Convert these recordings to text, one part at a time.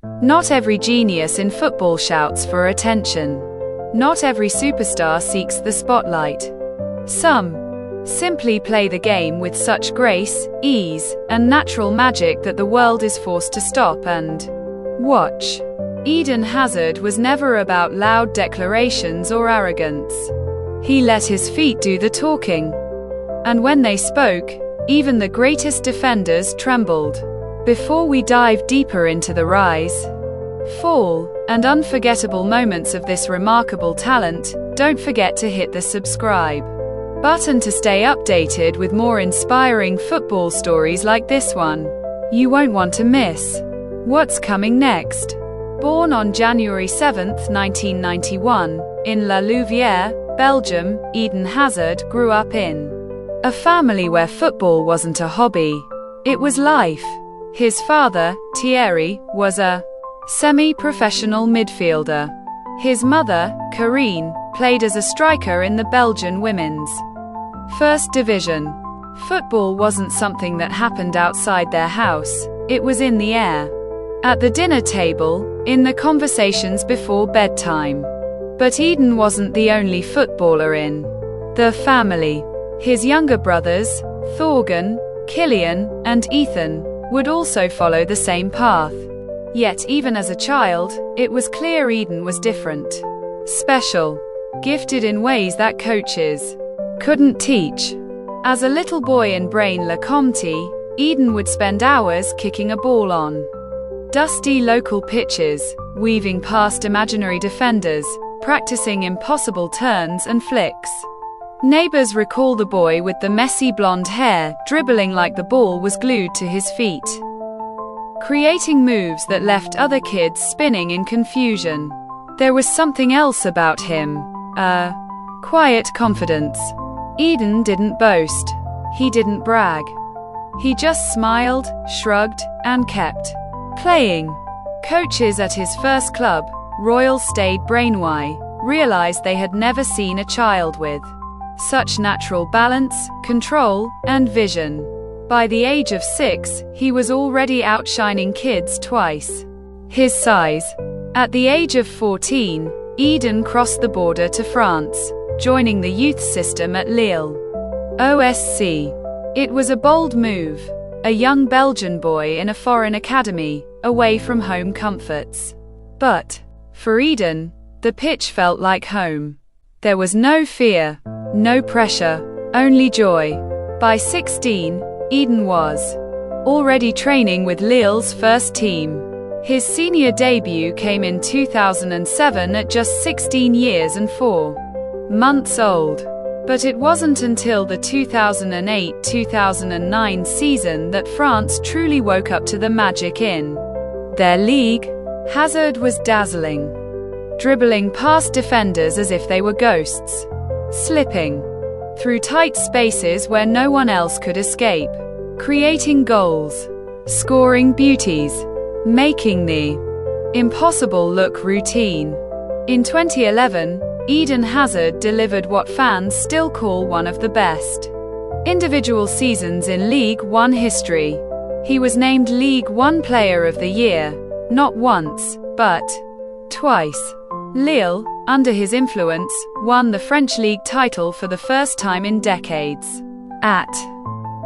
Not every genius in football shouts for attention. Not every superstar seeks the spotlight. Some simply play the game with such grace, ease, and natural magic that the world is forced to stop and watch. Eden Hazard was never about loud declarations or arrogance. He let his feet do the talking. And when they spoke, even the greatest defenders trembled. Before we dive deeper into the rise, fall, and unforgettable moments of this remarkable talent, don't forget to hit the subscribe button to stay updated with more inspiring football stories like this one. You won't want to miss what's coming next. Born on January 7, 1991, in La Louvière, Belgium, Eden Hazard grew up in a family where football wasn't a hobby. It was life. His father, Thierry, was a semi-professional midfielder. His mother, Karine, played as a striker in the Belgian women's First Division. Football wasn't something that happened outside their house, it was in the air. At the dinner table, in the conversations before bedtime. But Eden wasn't the only footballer in the family. His younger brothers, Thorgan, Killian, and Ethan, would also follow the same path. Yet even as a child, it was clear Eden was different. Special. Gifted in ways that coaches couldn't teach. As a little boy in Braine-le-Comte, Eden would spend hours kicking a ball on dusty local pitches, weaving past imaginary defenders, practicing impossible turns and flicks. Neighbors recall the boy with the messy blonde hair, dribbling like the ball was glued to his feet, creating moves that left other kids spinning in confusion. There was something else about him, a quiet confidence. Eden didn't boast. He didn't brag. He just smiled, shrugged, and kept playing. Coaches at his first club, Royal Stade Brainois, realized they had never seen a child with such natural balance, control, and vision. By the age of 6, he was already outshining kids twice his size. At the age of 14, Eden crossed the border to France, joining the youth system at Lille. OSC. It was a bold move. A young Belgian boy in a foreign academy, away from home comforts. But for Eden, the pitch felt like home. There was no fear, no pressure, only joy. By 16, Eden was already training with Lille's first team. His senior debut came in 2007 at just 16 years and 4 months old. But it wasn't until the 2008-2009 season that France truly woke up to the magic in their league. Hazard was dazzling, dribbling past defenders as if they were ghosts, slipping through tight spaces where no one else could escape, creating goals, scoring beauties, making the impossible look routine. In 2011, Eden Hazard delivered what fans still call one of the best individual seasons in Ligue 1 history. He was named Ligue 1 Player of the Year, not once, but twice. Lille, under his influence, won the French league title for the first time in decades. At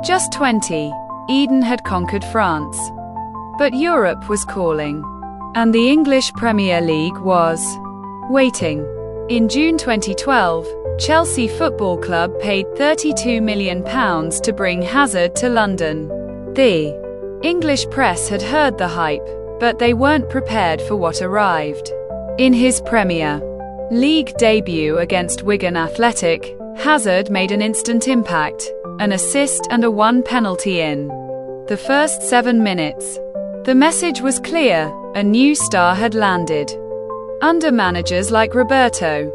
just 20, Eden had conquered France. But Europe was calling. And the English Premier League was waiting. In June 2012, Chelsea Football Club paid £32 million to bring Hazard to London. The English press had heard the hype, but they weren't prepared for what arrived. In his Premier League debut against Wigan Athletic, Hazard made an instant impact, an assist and a 1 penalty in the first 7 minutes. The message was clear, a new star had landed. Under managers like Roberto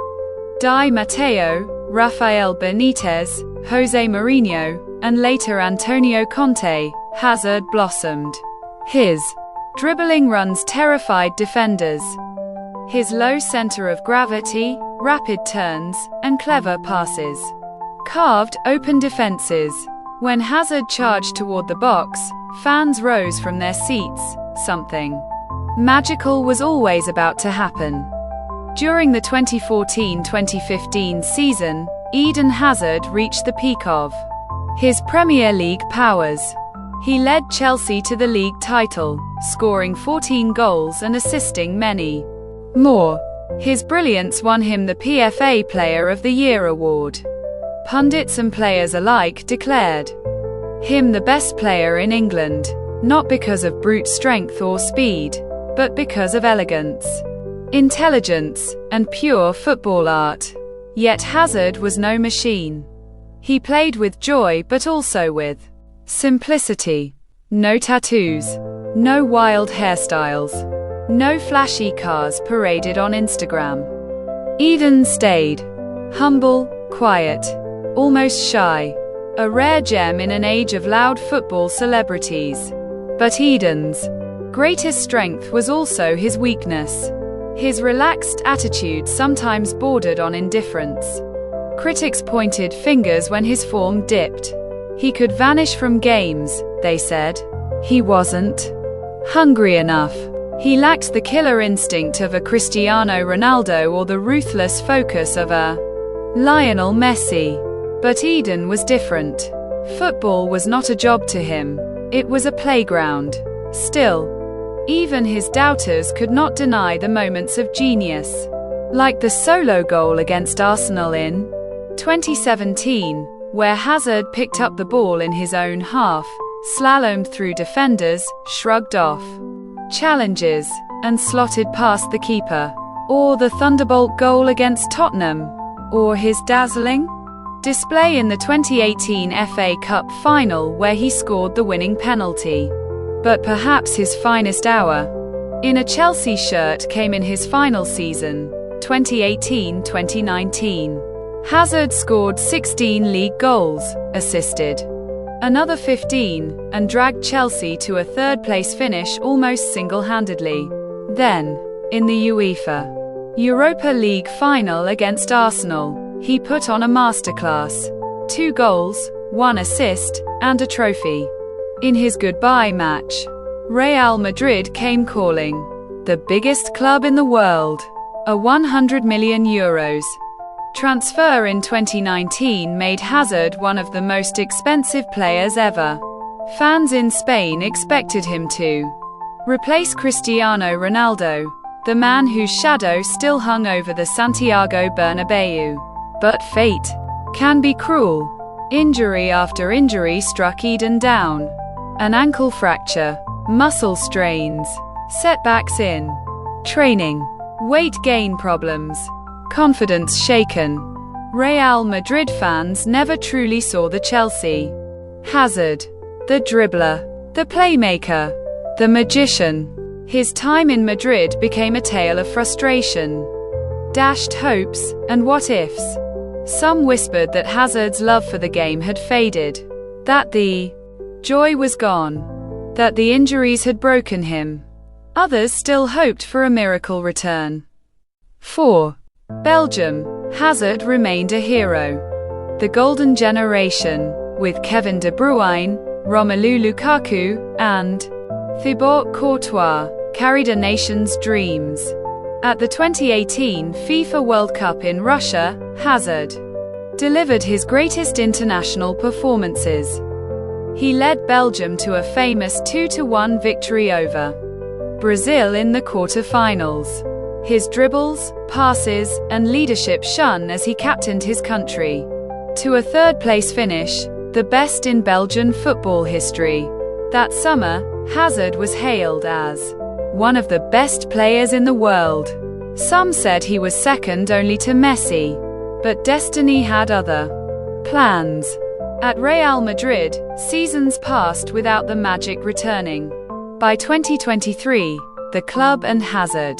Di Matteo, Rafael Benitez, Jose Mourinho, and later Antonio Conte, Hazard blossomed. His dribbling runs terrified defenders. His low center of gravity, rapid turns, and clever passes carved open defenses. When Hazard charged toward the box, fans rose from their seats. Something magical was always about to happen. During the 2014-2015 season, Eden Hazard reached the peak of his Premier League powers. He led Chelsea to the league title, scoring 14 goals and assisting many more. His brilliance won him the PFA Player of the Year award. Pundits and players alike declared him the best player in England, not because of brute strength or speed, but because of elegance, intelligence, and pure football art. Yet Hazard was no machine. He played with joy but also with simplicity. No tattoos, no wild hairstyles, no flashy cars paraded on Instagram. Eden stayed humble, quiet, almost shy, a rare gem in an age of loud football celebrities. But Eden's greatest strength was also his weakness. His relaxed attitude sometimes bordered on indifference. Critics pointed fingers when his form dipped. He could vanish from games, they said. He wasn't hungry enough. He lacked the killer instinct of a Cristiano Ronaldo or the ruthless focus of a Lionel Messi. But Eden was different. Football was not a job to him. It was a playground. Still, even his doubters could not deny the moments of genius. Like the solo goal against Arsenal in 2017, where Hazard picked up the ball in his own half, slalomed through defenders, shrugged off challenges, and slotted past the keeper. Or the thunderbolt goal against Tottenham. Or his dazzling display in the 2018 FA Cup final where he scored the winning penalty. But perhaps his finest hour in a Chelsea shirt came in his final season, 2018-2019. Hazard scored 16 league goals, assisted another 15, and dragged Chelsea to a third-place finish almost single-handedly. Then, in the UEFA Europa League final against Arsenal, he put on a masterclass. 2 goals, 1 assist, and a trophy. In his goodbye match, Real Madrid came calling. The biggest club in the world. A €100 million transfer in 2019 made Hazard one of the most expensive players ever. Fans in Spain expected him to replace Cristiano Ronaldo, the man whose shadow still hung over the Santiago Bernabeu. But fate can be cruel. Injury after injury struck Eden down. An ankle fracture, muscle strains, setbacks in training, weight gain problems, confidence shaken. Real Madrid fans never truly saw the Chelsea Hazard, the dribbler, the playmaker, the magician. His time in Madrid became a tale of frustration, dashed hopes, and what-ifs. Some whispered that Hazard's love for the game had faded, that the joy was gone, that the injuries had broken him. Others still hoped for a miracle return. 4. Belgium. Hazard remained a hero. The golden generation, with Kevin De Bruyne, Romelu Lukaku, and Thibaut Courtois, carried a nation's dreams. At the 2018 FIFA World Cup in Russia, Hazard delivered his greatest international performances. He led Belgium to a famous 2-1 victory over Brazil in the quarter-finals. His dribbles, passes, and leadership shone as he captained his country to a third-place finish, the best in Belgian football history. That summer, Hazard was hailed as one of the best players in the world. Some said he was second only to Messi, but destiny had other plans. At Real Madrid, seasons passed without the magic returning. By 2023, the club and Hazard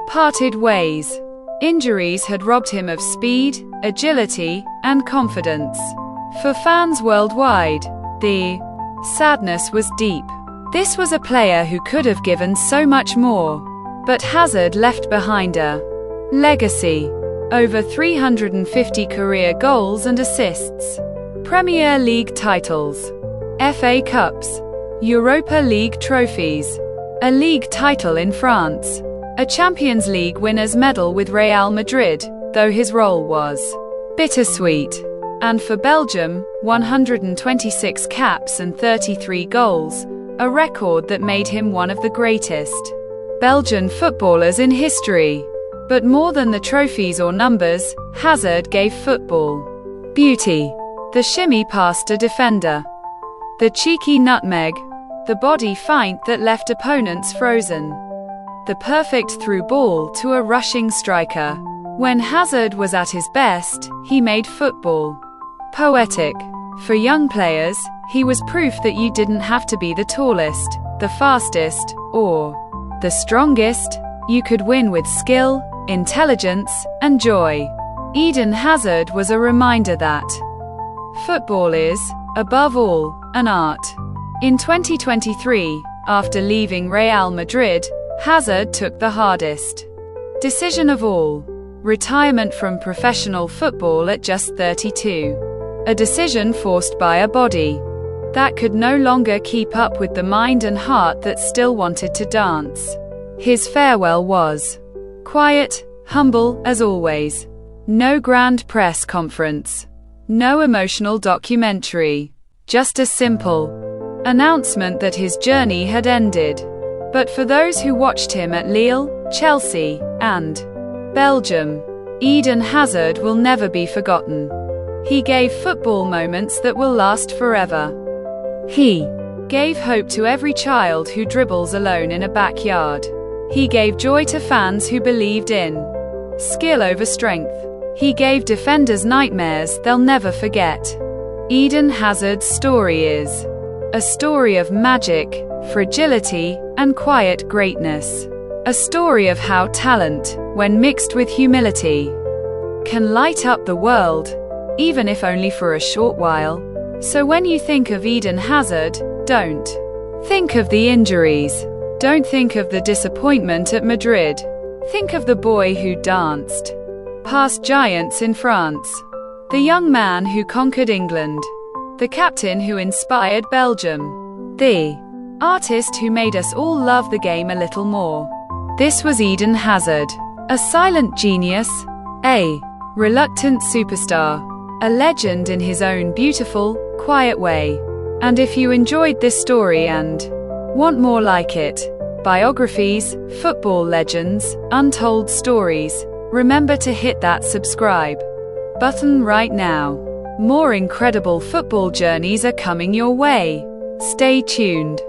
parted ways. Injuries had robbed him of speed, agility, and confidence. For fans worldwide, the sadness was deep. This was a player who could have given so much more. But Hazard left behind a legacy. Over 350 career goals and assists. Premier League titles. FA Cups. Europa League trophies. a league title in France, a Champions League winner's medal with Real Madrid, though his role was bittersweet. And for Belgium, 126 caps and 33 goals, a record that made him one of the greatest Belgian footballers in history. But more than the trophies or numbers, Hazard gave football beauty. The shimmy past a defender, the cheeky nutmeg, the body feint that left opponents frozen, the perfect through ball to a rushing striker. When Hazard was at his best, he made football poetic. For young players, he was proof that you didn't have to be the tallest, the fastest, or the strongest. You could win with skill, intelligence, and joy. Eden Hazard was a reminder that football is, above all, an art. In 2023, after leaving Real Madrid, Hazard took the hardest decision of all: retirement from professional football at just 32. A decision forced by a body that could no longer keep up with the mind and heart that still wanted to dance. His farewell was quiet, humble as always. No grand press conference, no emotional documentary, just a simple announcement that his journey had ended. But for those who watched him at Lille, Chelsea, and Belgium, Eden Hazard will never be forgotten. He gave football moments that will last forever. He gave hope to every child who dribbles alone in a backyard. He gave joy to fans who believed in skill over strength. He gave defenders nightmares they'll never forget. Eden Hazard's story is a story of magic, fragility, and quiet greatness. A story of how talent, when mixed with humility, can light up the world, even if only for a short while. So when you think of Eden Hazard, don't think of the injuries. Don't think of the disappointment at Madrid. Think of the boy who danced past giants in France, the young man who conquered England, the captain who inspired Belgium, the artist who made us all love the game a little more. This was Eden Hazard, a silent genius, a reluctant superstar, a legend in his own beautiful, quiet way. And if you enjoyed this story and want more like it, biographies, football legends, untold stories, remember to hit that subscribe button right now. More incredible football journeys are coming your way. Stay tuned.